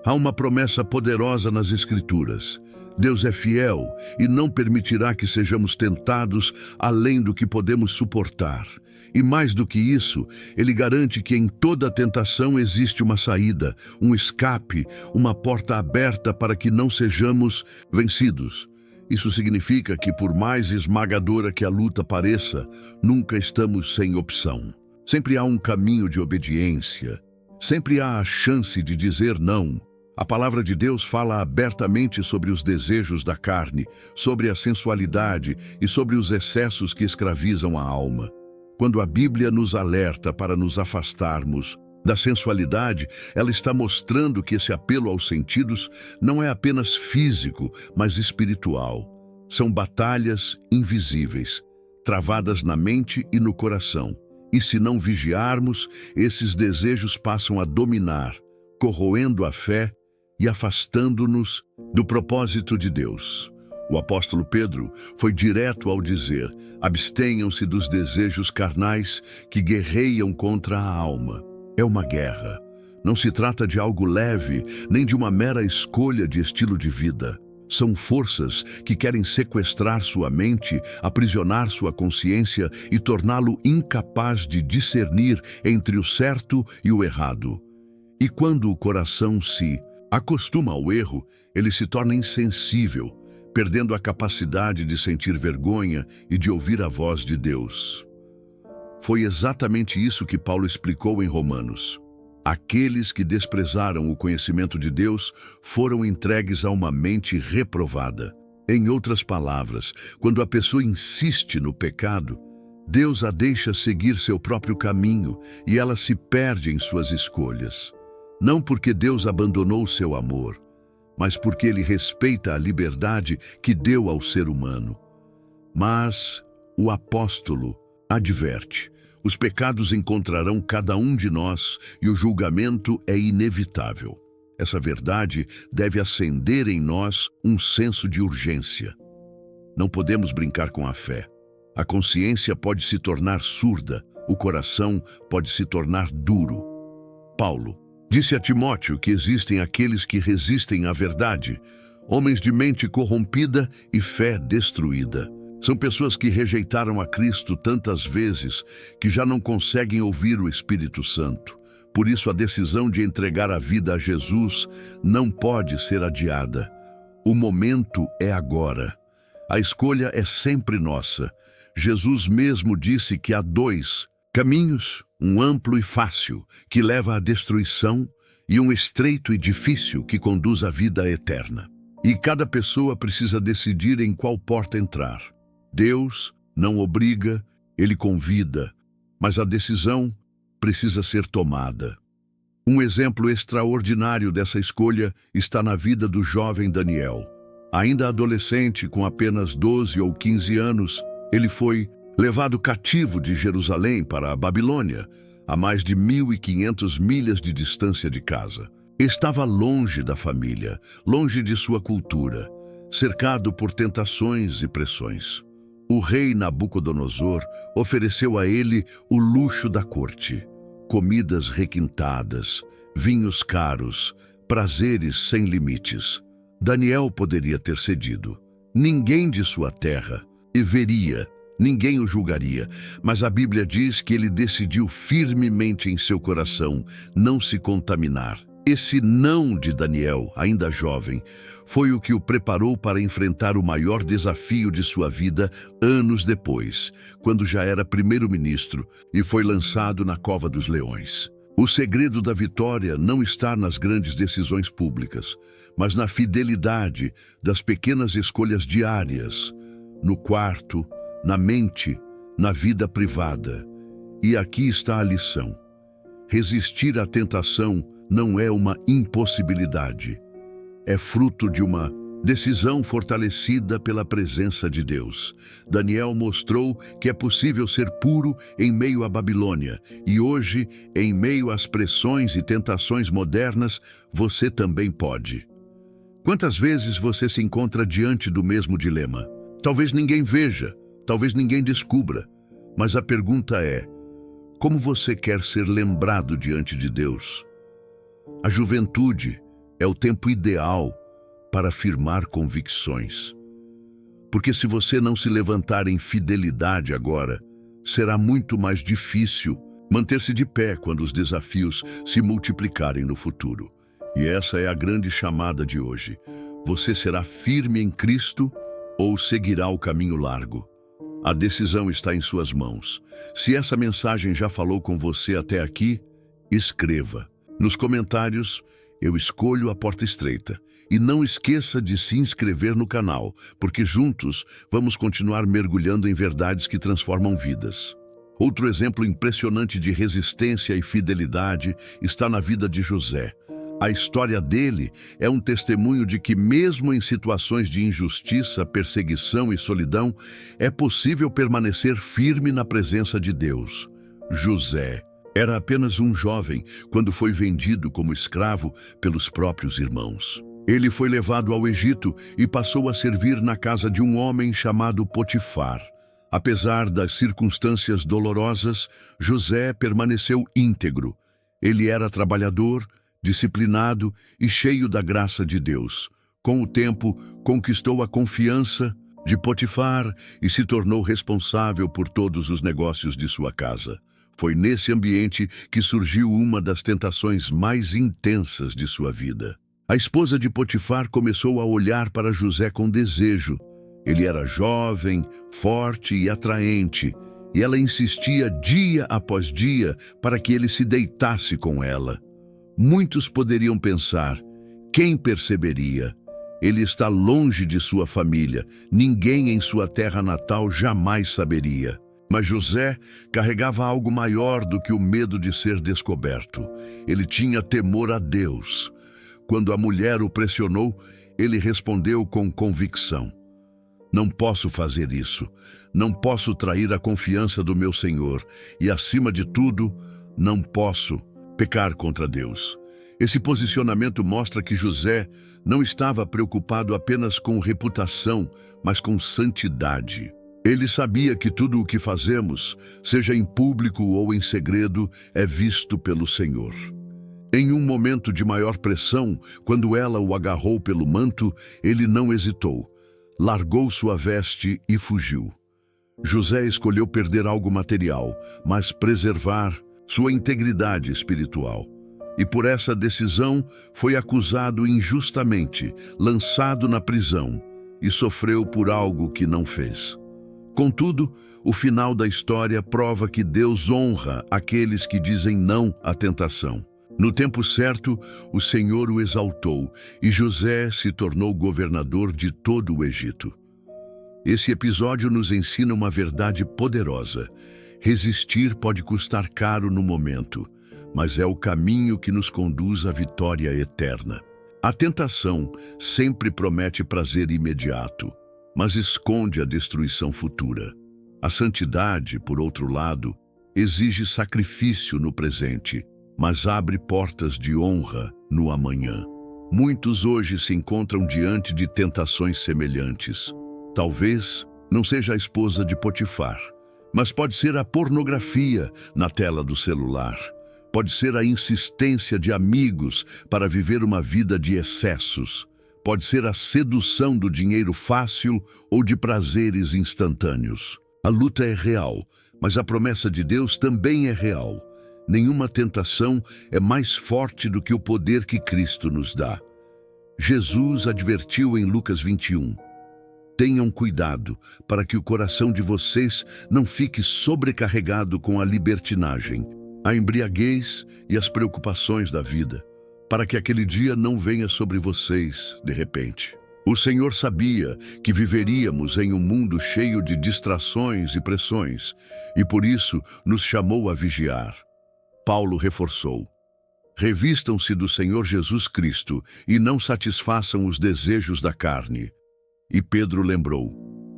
Há uma promessa poderosa nas Escrituras. Deus é fiel e não permitirá que sejamos tentados além do que podemos suportar. E mais do que isso, Ele garante que em toda tentação existe uma saída, um escape, uma porta aberta para que não sejamos vencidos. Isso significa que, por mais esmagadora que a luta pareça, nunca estamos sem opção. Sempre há um caminho de obediência. Sempre há a chance de dizer não. A palavra de Deus fala abertamente sobre os desejos da carne, sobre a sensualidade e sobre os excessos que escravizam a alma. Quando a Bíblia nos alerta para nos afastarmos da sensualidade, ela está mostrando que esse apelo aos sentidos não é apenas físico, mas espiritual. São batalhas invisíveis, travadas na mente e no coração. E se não vigiarmos, esses desejos passam a dominar, corroendo a fé e afastando-nos do propósito de Deus. O apóstolo Pedro foi direto ao dizer: abstenham-se dos desejos carnais que guerreiam contra a alma. É uma guerra. Não se trata de algo leve, nem de uma mera escolha de estilo de vida. São forças que querem sequestrar sua mente, aprisionar sua consciência e torná-lo incapaz de discernir entre o certo e o errado. E quando o coração se acostuma ao erro, ele se torna insensível, perdendo a capacidade de sentir vergonha e de ouvir a voz de Deus. Foi exatamente isso que Paulo explicou em Romanos. Aqueles que desprezaram o conhecimento de Deus foram entregues a uma mente reprovada. Em outras palavras, quando a pessoa insiste no pecado, Deus a deixa seguir seu próprio caminho e ela se perde em suas escolhas. Não porque Deus abandonou seu amor, mas porque Ele respeita a liberdade que deu ao ser humano. Mas o apóstolo adverte: os pecados encontrarão cada um de nós e o julgamento é inevitável. Essa verdade deve acender em nós um senso de urgência. Não podemos brincar com a fé. A consciência pode se tornar surda, o coração pode se tornar duro. Paulo disse a Timóteo que existem aqueles que resistem à verdade, homens de mente corrompida e fé destruída. São pessoas que rejeitaram a Cristo tantas vezes que já não conseguem ouvir o Espírito Santo. Por isso, a decisão de entregar a vida a Jesus não pode ser adiada. O momento é agora. A escolha é sempre nossa. Jesus mesmo disse que há dois caminhos, um amplo e fácil, que leva à destruição, e um estreito e difícil, que conduz à vida eterna. E cada pessoa precisa decidir em qual porta entrar. Deus não obriga, Ele convida, mas a decisão precisa ser tomada. Um exemplo extraordinário dessa escolha está na vida do jovem Daniel. Ainda adolescente, com apenas 12 ou 15 anos, ele foi levado cativo de Jerusalém para a Babilônia, a mais de 1.500 milhas de distância de casa. Estava longe da família, longe de sua cultura, cercado por tentações e pressões. O rei Nabucodonosor ofereceu a ele o luxo da corte, comidas requintadas, vinhos caros, prazeres sem limites. Daniel poderia ter cedido. Ninguém de sua terra e veria, ninguém o julgaria, mas a Bíblia diz que ele decidiu firmemente em seu coração não se contaminar. Esse não de Daniel, ainda jovem, foi o que o preparou para enfrentar o maior desafio de sua vida anos depois, quando já era primeiro-ministro e foi lançado na cova dos leões. O segredo da vitória não está nas grandes decisões públicas, mas na fidelidade das pequenas escolhas diárias, no quarto, na mente, na vida privada. E aqui está a lição. Resistir à tentação não é uma impossibilidade. É fruto de uma decisão fortalecida pela presença de Deus. Daniel mostrou que é possível ser puro em meio à Babilônia. E hoje, em meio às pressões e tentações modernas, você também pode. Quantas vezes você se encontra diante do mesmo dilema? Talvez ninguém veja, talvez ninguém descubra, mas a pergunta é: como você quer ser lembrado diante de Deus? A juventude é o tempo ideal para afirmar convicções. Porque se você não se levantar em fidelidade agora, será muito mais difícil manter-se de pé quando os desafios se multiplicarem no futuro. E essa é a grande chamada de hoje. Você será firme em Cristo ou seguirá o caminho largo? A decisão está em suas mãos. Se essa mensagem já falou com você até aqui, escreva. Nos comentários, eu escolho a porta estreita. E não esqueça de se inscrever no canal, porque juntos vamos continuar mergulhando em verdades que transformam vidas. Outro exemplo impressionante de resistência e fidelidade está na vida de José. A história dele é um testemunho de que, mesmo em situações de injustiça, perseguição e solidão, é possível permanecer firme na presença de Deus. José era apenas um jovem quando foi vendido como escravo pelos próprios irmãos. Ele foi levado ao Egito e passou a servir na casa de um homem chamado Potifar. Apesar das circunstâncias dolorosas, José permaneceu íntegro. Ele era trabalhador, disciplinado e cheio da graça de Deus. Com o tempo, conquistou a confiança de Potifar e se tornou responsável por todos os negócios de sua casa. Foi nesse ambiente que surgiu uma das tentações mais intensas de sua vida. A esposa de Potifar começou a olhar para José com desejo. Ele era jovem, forte e atraente, e ela insistia dia após dia para que ele se deitasse com ela. Muitos poderiam pensar: quem perceberia? Ele está longe de sua família, ninguém em sua terra natal jamais saberia. Mas José carregava algo maior do que o medo de ser descoberto. Ele tinha temor a Deus. Quando a mulher o pressionou, ele respondeu com convicção: não posso fazer isso. Não posso trair a confiança do meu Senhor. E, acima de tudo, não posso pecar contra Deus. Esse posicionamento mostra que José não estava preocupado apenas com reputação, mas com santidade. Ele sabia que tudo o que fazemos, seja em público ou em segredo, é visto pelo Senhor. Em um momento de maior pressão, quando ela o agarrou pelo manto, ele não hesitou. Largou sua veste e fugiu. José escolheu perder algo material, mas preservar sua integridade espiritual. E por essa decisão foi acusado injustamente, lançado na prisão e sofreu por algo que não fez. Contudo, o final da história prova que Deus honra aqueles que dizem não à tentação. No tempo certo, o Senhor o exaltou e José se tornou governador de todo o Egito. Esse episódio nos ensina uma verdade poderosa. Resistir pode custar caro no momento, mas é o caminho que nos conduz à vitória eterna. A tentação sempre promete prazer imediato, mas esconde a destruição futura. A santidade, por outro lado, exige sacrifício no presente, mas abre portas de honra no amanhã. Muitos hoje se encontram diante de tentações semelhantes. Talvez não seja a esposa de Potifar, mas pode ser a pornografia na tela do celular. Pode ser a insistência de amigos para viver uma vida de excessos. Pode ser a sedução do dinheiro fácil ou de prazeres instantâneos. A luta é real, mas a promessa de Deus também é real. Nenhuma tentação é mais forte do que o poder que Cristo nos dá. Jesus advertiu em Lucas 21. Tenham cuidado para que o coração de vocês não fique sobrecarregado com a libertinagem, a embriaguez e as preocupações da vida, para que aquele dia não venha sobre vocês de repente. O Senhor sabia que viveríamos em um mundo cheio de distrações e pressões, e por isso nos chamou a vigiar. Paulo reforçou: revistam-se do Senhor Jesus Cristo e não satisfaçam os desejos da carne. E Pedro lembrou: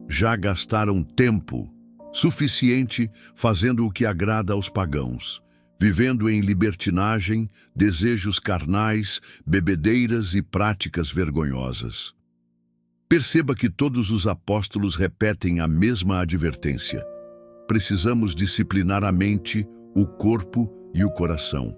já gastaram tempo suficiente fazendo o que agrada aos pagãos, vivendo em libertinagem, desejos carnais, bebedeiras e práticas vergonhosas. Perceba que todos os apóstolos repetem a mesma advertência. Precisamos disciplinar a mente, o corpo e o coração.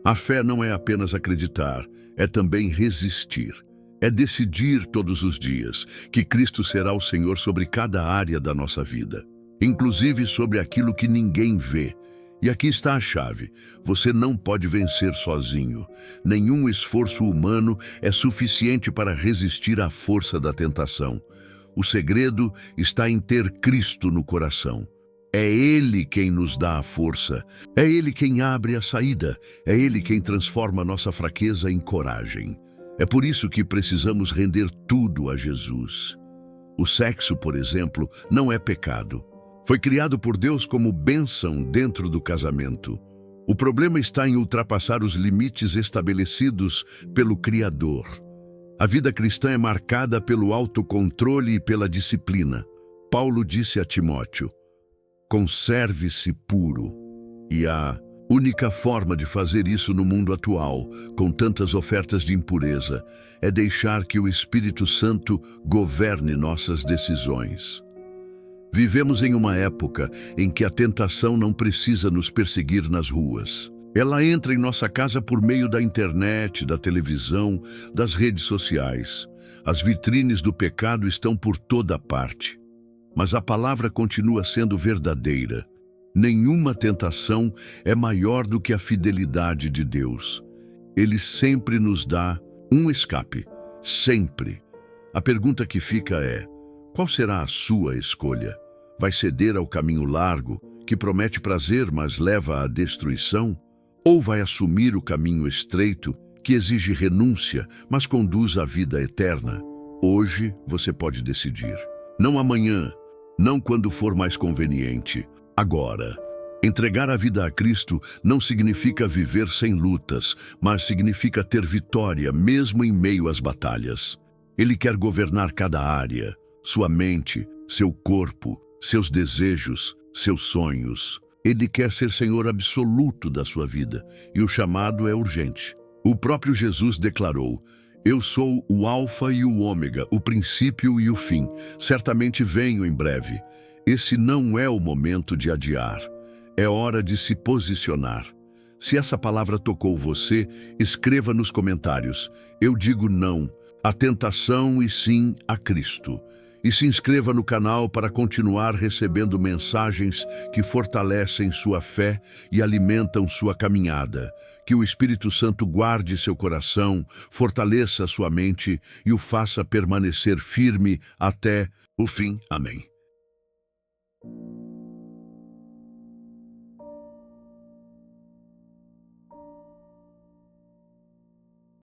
A fé não é apenas acreditar, é também resistir. É decidir todos os dias que Cristo será o Senhor sobre cada área da nossa vida, inclusive sobre aquilo que ninguém vê. E aqui está a chave: você não pode vencer sozinho. Nenhum esforço humano é suficiente para resistir à força da tentação. O segredo está em ter Cristo no coração. É Ele quem nos dá a força, é Ele quem abre a saída, é Ele quem transforma nossa fraqueza em coragem. É por isso que precisamos render tudo a Jesus. O sexo, por exemplo, não é pecado. Foi criado por Deus como bênção dentro do casamento. O problema está em ultrapassar os limites estabelecidos pelo Criador. A vida cristã é marcada pelo autocontrole e pela disciplina. Paulo disse a Timóteo: conserve-se puro. E a única forma de fazer isso no mundo atual, com tantas ofertas de impureza, é deixar que o Espírito Santo governe nossas decisões. Vivemos em uma época em que a tentação não precisa nos perseguir nas ruas. Ela entra em nossa casa por meio da internet, da televisão, das redes sociais. As vitrines do pecado estão por toda parte. Mas a palavra continua sendo verdadeira. Nenhuma tentação é maior do que a fidelidade de Deus. Ele sempre nos dá um escape. Sempre. A pergunta que fica é: qual será a sua escolha? Vai ceder ao caminho largo, que promete prazer, mas leva à destruição? Ou vai assumir o caminho estreito, que exige renúncia, mas conduz à vida eterna? Hoje você pode decidir. Não amanhã, não quando for mais conveniente. Agora. Entregar a vida a Cristo não significa viver sem lutas, mas significa ter vitória mesmo em meio às batalhas. Ele quer governar cada área, sua mente, seu corpo, seus desejos, seus sonhos. Ele quer ser Senhor absoluto da sua vida, e o chamado é urgente. O próprio Jesus declarou: eu sou o Alfa e o Ômega, o princípio e o fim. Certamente venho em breve. Esse não é o momento de adiar. É hora de se posicionar. Se essa palavra tocou você, escreva nos comentários: eu digo não à tentação e sim a Cristo. E se inscreva no canal para continuar recebendo mensagens que fortalecem sua fé e alimentam sua caminhada. Que o Espírito Santo guarde seu coração, fortaleça sua mente e o faça permanecer firme até o fim. Amém.